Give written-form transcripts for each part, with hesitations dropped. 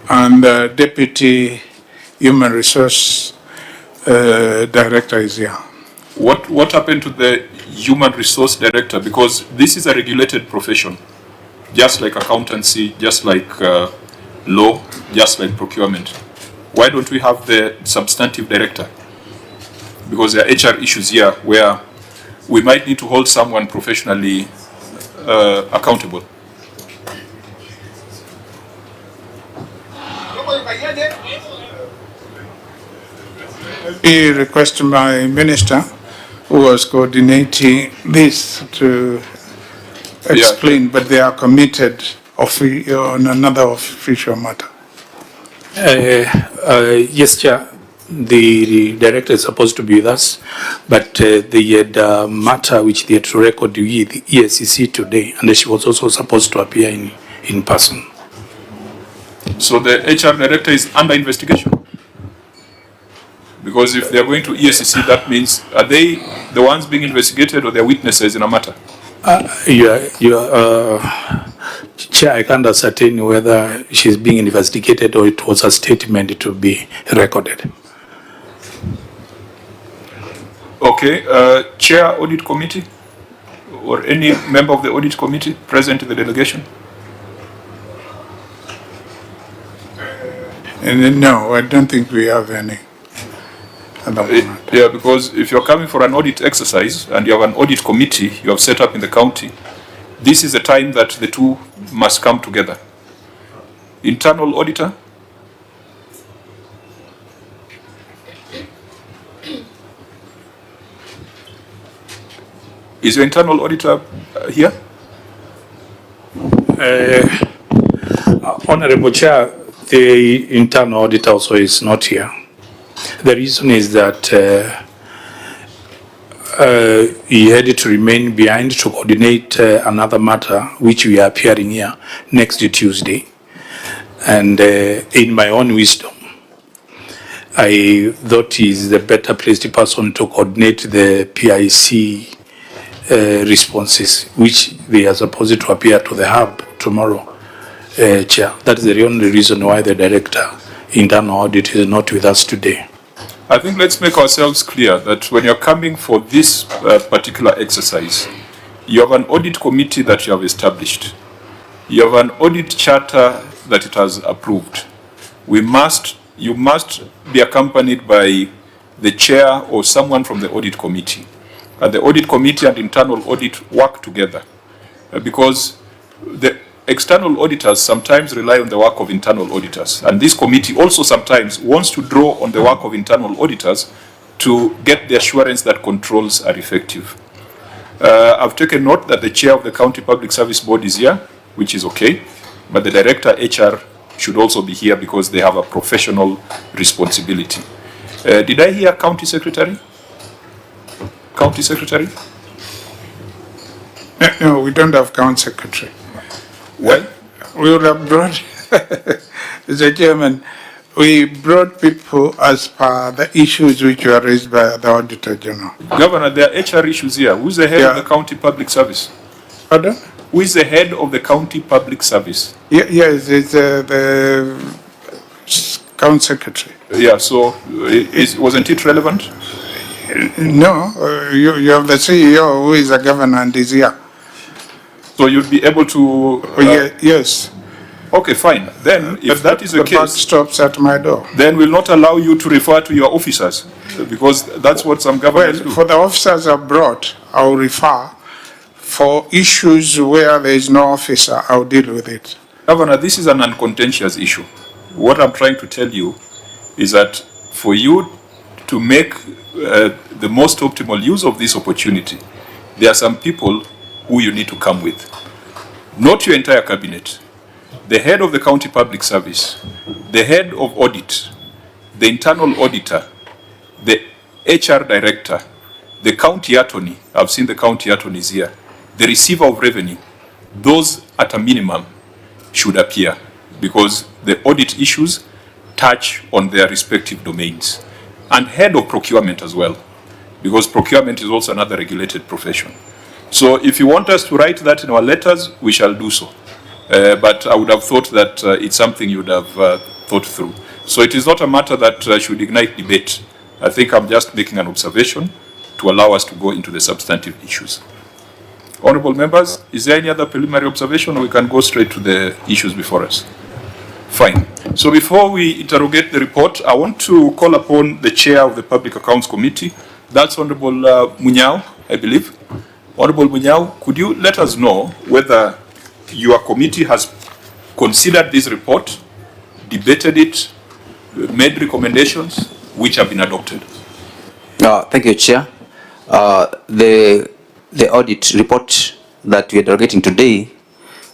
and the Deputy Human Resource Director is here. What happened to the Human Resource Director? Because this is a regulated profession, just like accountancy, just like law, just like procurement. Why don't we have the substantive director? Because there are HR issues here where we might need to hold someone professionally accountable. I request my minister, who was coordinating this, to explain, but they are committed on another official matter. Yes, Chair. The director is supposed to be with us, but they had a matter which they had to record with the ESCC today, and she was also supposed to appear in person. So the HR director is under investigation? Because if they are going to ESCC, that means, are they the ones being investigated or they are witnesses in a matter? Chair, I can't ascertain whether she's being investigated or it was a statement to be recorded. Okay, Chair Audit Committee or any member of the Audit Committee present in the delegation? No, I don't think we have any. Yeah, because if you're coming for an audit exercise and you have an audit committee you have set up in the county, this is the time that the two must come together. Internal auditor? Is your internal auditor here? Honorable Chair, the internal auditor also is not here. The reason is that he had to remain behind to coordinate another matter which we are appearing here next Tuesday. And in my own wisdom, I thought he is the better placed person to coordinate the PIC responses, which they are supposed to appear to the hub tomorrow, Chair. That is the only reason why the Director Internal Audit is not with us today. I think let's make ourselves clear that when you're coming for this particular exercise, you have an audit committee that you have established. You have an audit charter that it has approved. You must be accompanied by the chair or someone from the audit committee. And the audit committee and internal audit work together because the external auditors sometimes rely on the work of internal auditors. And this committee also sometimes wants to draw on the work of internal auditors to get the assurance that controls are effective. I've taken note that the chair of the County Public Service Board is here, which is okay, but the director HR should also be here because they have a professional responsibility. Did I hear County Secretary? County Secretary? No, we don't have County Secretary. Well, we would have brought, Mr. Chairman, we brought people as per the issues which were raised by the Auditor General. Governor, there are HR issues here. Who's the head of the County Public Service? Pardon? Who is the head of the County Public Service? Yes, it's the County Secretary. Yeah, so wasn't it relevant? No, you have the CEO who is a governor and is here. So you'll be able to... yes. Okay, fine. Then, if that is the case... The buck stops at my door. Then we'll not allow you to refer to your officers, because that's what some governors do. For the officers abroad, I'll refer. For issues where there is no officer, I'll deal with it. Governor, this is an uncontentious issue. What I'm trying to tell you is that for you to make the most optimal use of this opportunity, there are some people who you need to come with. Not your entire cabinet. The head of the County Public Service, the head of audit, the internal auditor, the HR director, the county attorney, I've seen the county attorneys here, the receiver of revenue, those at a minimum should appear because the audit issues touch on their respective domains. And head of procurement as well, because procurement is also another regulated profession. So if you want us to write that in our letters, we shall do so. but I would have thought that it's something you would have thought through. So it is not a matter that should ignite debate. I think I'm just making an observation to allow us to go into the substantive issues. Honorable members, is there any other preliminary observation, or we can go straight to the issues before us? Fine. So before we interrogate the report, I want to call upon the chair of the Public Accounts Committee. That's Honorable Munyao, I believe. Honorable Munyao, could you let us know whether your committee has considered this report, debated it, made recommendations which have been adopted? Thank you, Chair. The audit report that we are interrogating today,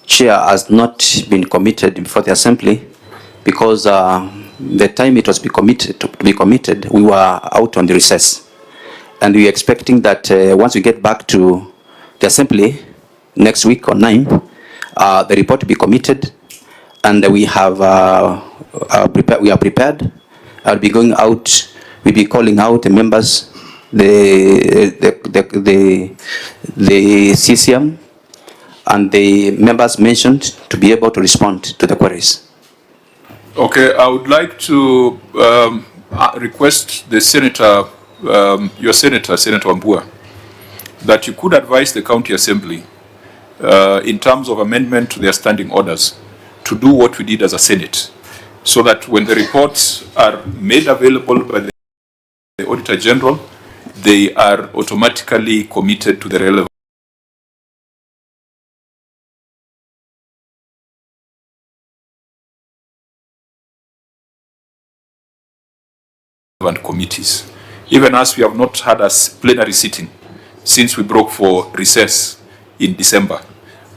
Chair, has not been committed before the Assembly because the time it was to be committed, we were out on the recess. And we are expecting that once we get back to the Assembly next week on 9th, the report to be committed, and we have we are prepared. I'll be going out. We'll be calling out the members, the CCM, and the members mentioned to be able to respond to the queries. Okay, I would like to request the Senator, your Senator, Senator Wambua, that you could advise the County Assembly in terms of amendment to their standing orders to do what we did as a Senate, so that when the reports are made available by the Auditor General, they are automatically committed to the relevant committees. Even as we have not had a plenary sitting since we broke for recess in December,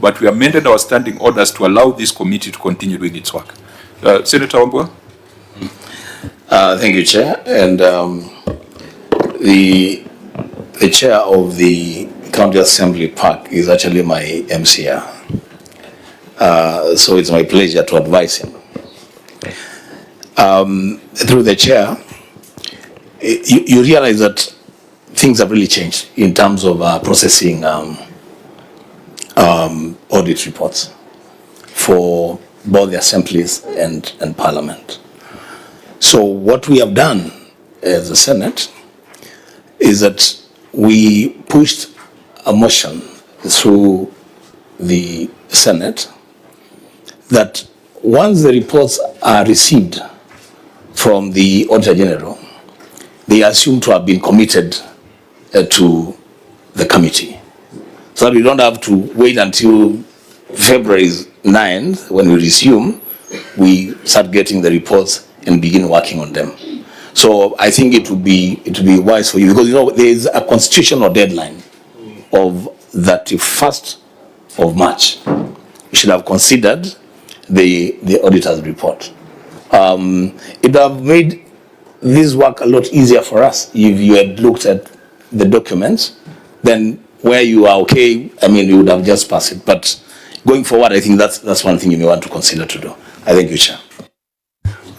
but we amended our standing orders to allow this committee to continue doing its work. Senator Wambua? Thank you, Chair. And the chair of the County Assembly PAC is actually my MCR. So it's my pleasure to advise him. Through the chair, you realize that things have really changed in terms of processing audit reports for both the assemblies and Parliament. So what we have done as a Senate is that we pushed a motion through the Senate that once the reports are received from the Auditor General, they are assumed to have been committed to the committee, so that we don't have to wait until February 9th when we resume, we start getting the reports and begin working on them. So I think it would be wise for you, because there is a constitutional deadline of 31st of March. You should have considered the auditor's report. It would have made this work a lot easier for us if you had looked at the documents. Then where you are okay, you would have just passed it. But going forward, I think that's one thing you may want to consider to do. I thank you, Chair.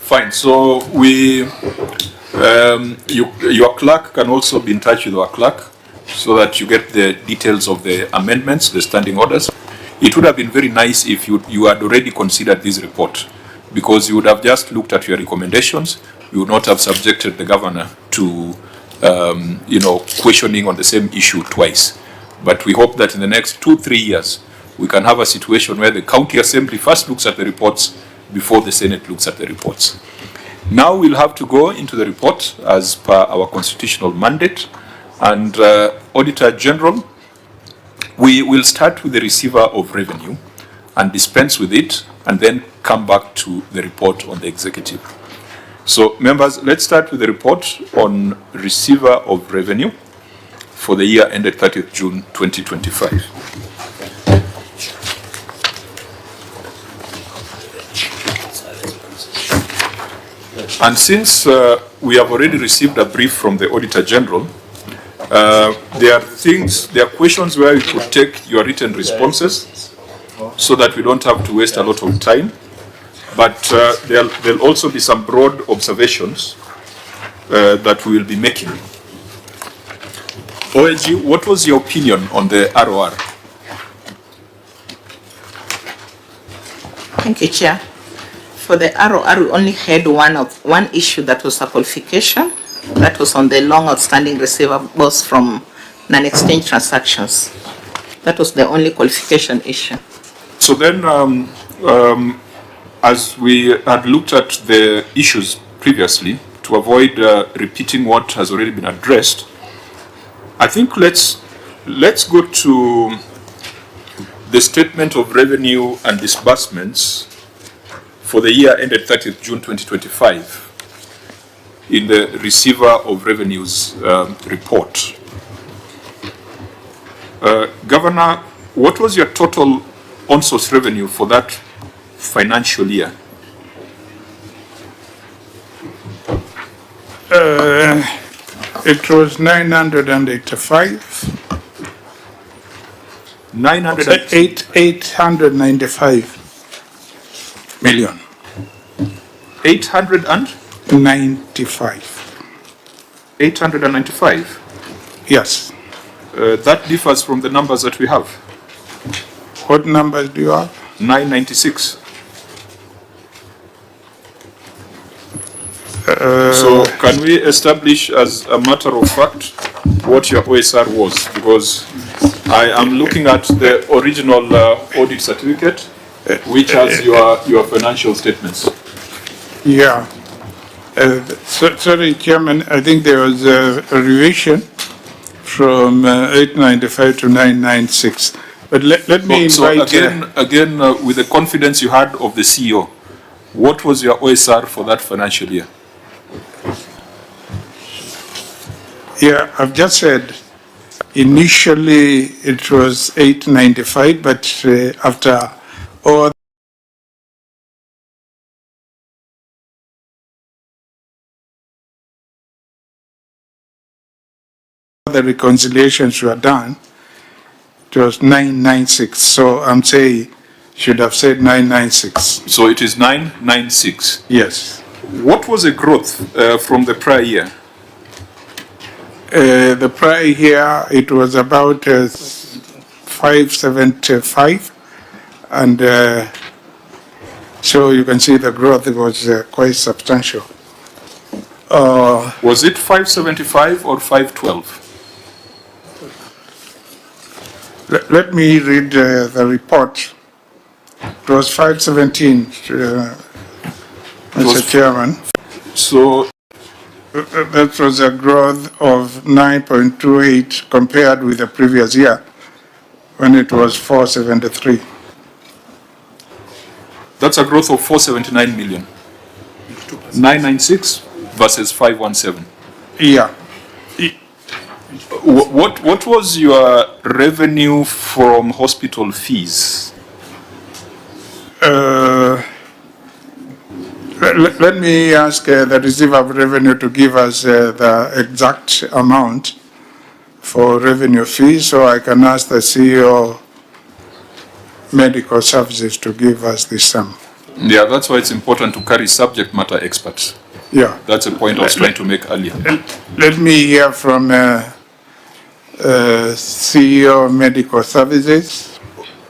Fine. So your clerk can also be in touch with our clerk so that you get the details of the amendments, the standing orders. It would have been very nice if you had already considered this report, because you would have just looked at your recommendations. You would not have subjected the governor to questioning on the same issue twice. But we hope that in the next 2-3 years, we can have a situation where the County Assembly first looks at the reports before the Senate looks at the reports. Now we'll have to go into the report as per our constitutional mandate. And Auditor General, we will start with the receiver of revenue and dispense with it, and then come back to the report on the executive. So members, let's start with the report on receiver of revenue for the year ended 30th June 2025. And since we have already received a brief from the Auditor General, there are questions where you could take your written responses so that we don't have to waste a lot of time. But there'll also be some broad observations that we will be making. OLG, what was your opinion on the ROR? Thank you, Chair. For the ROR, we only had one issue that was a qualification. That was on the long outstanding receivables from non-exchange transactions. That was the only qualification issue. So then, as we had looked at the issues previously, to avoid repeating what has already been addressed, I think let's go to the statement of revenue and disbursements for the year ended 30th June 2025 in the Receiver of Revenues report. Governor, what was your total on-source revenue for that financial year? It was 985. 895 million. 895. Yes. That differs from the numbers that we have. What numbers do you have? 996. So can we establish as a matter of fact what your OSR was? Because I am looking at the original audit certificate, which has your financial statements. Yeah. Sorry, Chairman, I think there was a revision from 895 to 996. But let me invite... So again, with the confidence you had of the CEO, what was your OSR for that financial year? Yeah, I've just said initially it was 895, but after all the reconciliations were done, it was 996. So I'm saying should have said 996. So it is 996. Yes. What was the growth from the prior year? The prior year, it was about 575, and so you can see the growth was quite substantial. Was it 575 or 512? Let me read the report. It was 517, Mr. Chairman. So that was a growth of 9.28 compared with the previous year when it was 473. that's a growth of 479 million. 996 versus 517. Yeah. What was your revenue from hospital fees? Let me ask the receiver of revenue to give us the exact amount for revenue fees, so I can ask the CEO Medical Services to give us this sum. Yeah, that's why it's important to carry subject matter experts. Yeah. That's a point I was trying to make earlier. Let me hear from CEO Medical Services.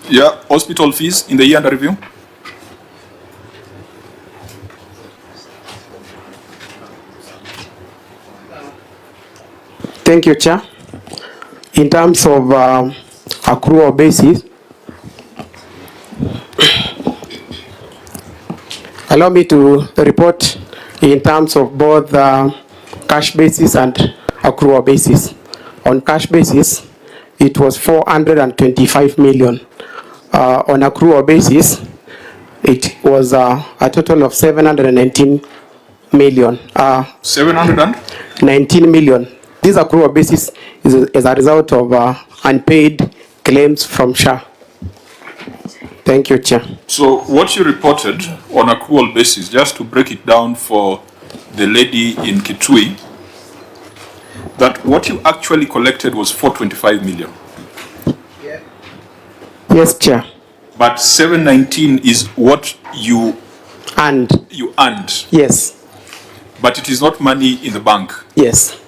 Yeah, hospital fees in the year under review? Thank you, Chair. In terms of accrual basis, allow me to report in terms of both cash basis and accrual basis. On cash basis, it was 425 million. On accrual basis, it was a total of 719 million. 719 million. This accrual basis is a result of unpaid claims from SHA. Thank you, Chair. So what you reported on accrual basis, just to break it down for the lady in Kitui, that what you actually collected was 425 million. Yes, Chair. But 719 is what you earned. Yes. But it is not money in the bank. Yes.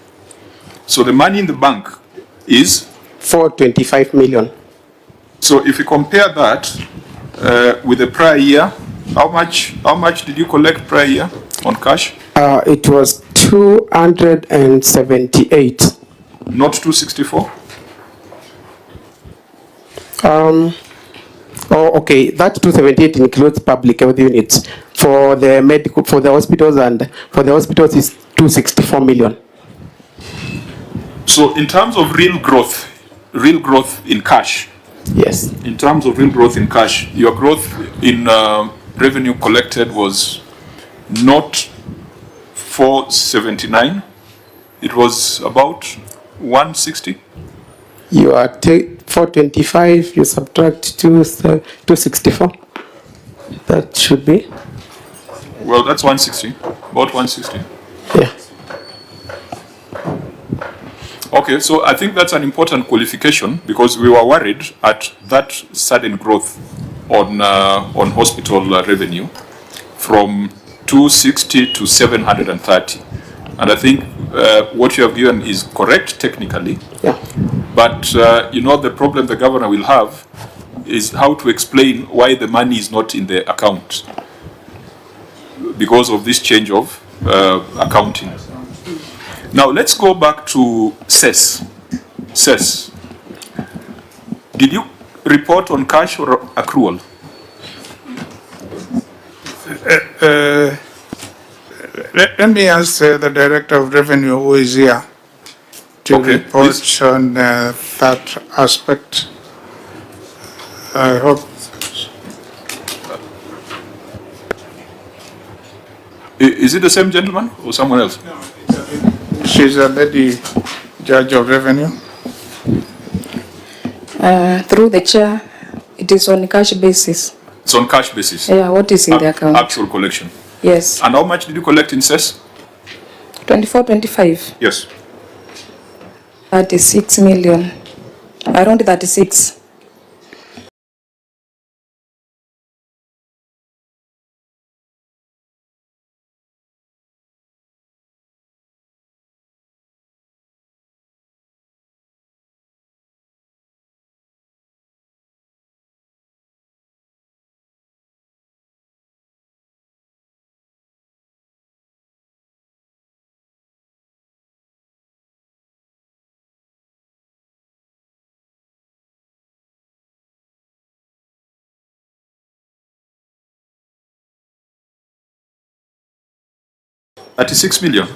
So the money in the bank is 425 million. So if you compare that with the prior year, How much did you collect per year on cash? It was 278. Not 264? Oh, okay. That 278 includes public health units. For the medical, for the hospitals is 264 million. So in terms of real growth in cash, Yes. in terms of real growth in cash, your growth in revenue collected was not 479, it was about 160. You are 425. You subtract 264. That should be. Well, that's 160, about 160. Yeah. Okay, so I think that's an important qualification because we were worried at that sudden growth on hospital revenue from 260 to 730. And I think what you have given is correct technically. Yeah. But you know, the problem the governor will have is how to explain why the money is not in the account because of this change of accounting. Now let's go back to CES. CES. Did you report on cash or accrual? Let me ask the Director of Revenue who is here to Okay, report please. on that aspect. I hope. Is it the same gentleman or someone else? She's a lady judge of revenue. Through the chair, it is on cash basis. It's on cash basis. Yeah, what is in the account? Actual collection. Yes, And how much did you collect in CES? 24, 25, Yes. 36 million, around 36. $36 million.